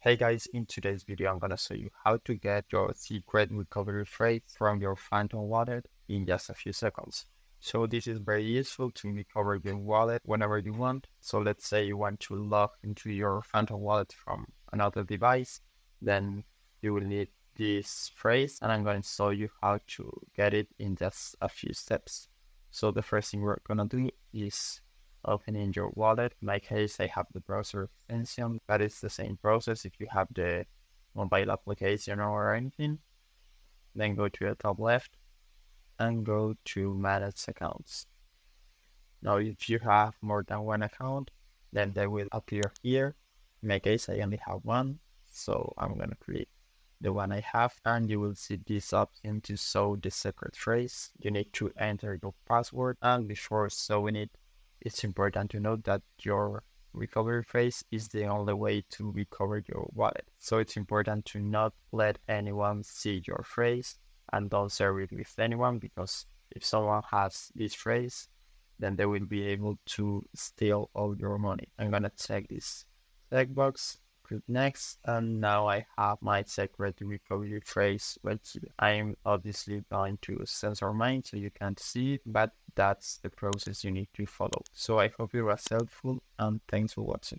Hey guys, in today's video, I'm gonna show you how to get your secret recovery phrase from your Phantom wallet in just a few seconds. So this is very useful to recover your wallet whenever you want. So let's say you want to log into your Phantom wallet from another device, then you will need this phrase, and I'm gonna show you how to get it in just a few steps. So the first thing we're gonna do is opening your wallet. In my case, I have the browser extension, but it's the same process if you have the mobile application or anything. Then go to the top left and go to manage accounts. Now, if you have more than one account, then they will appear here. In my case, I only have one, so I'm gonna create the one I have, and you will see this option to show the secret phrase. You need to enter your password, and before showing it, it's important to note that your recovery phrase is the only way to recover your wallet. So it's important to not let anyone see your phrase and don't share it with anyone, because if someone has this phrase, then they will be able to steal all your money. I'm gonna check this checkbox, click next, and now I have my secret recovery phrase right here. I'm obviously going to censor mine so you can't see it, but that's the process you need to follow. So I hope it was helpful, and thanks for watching.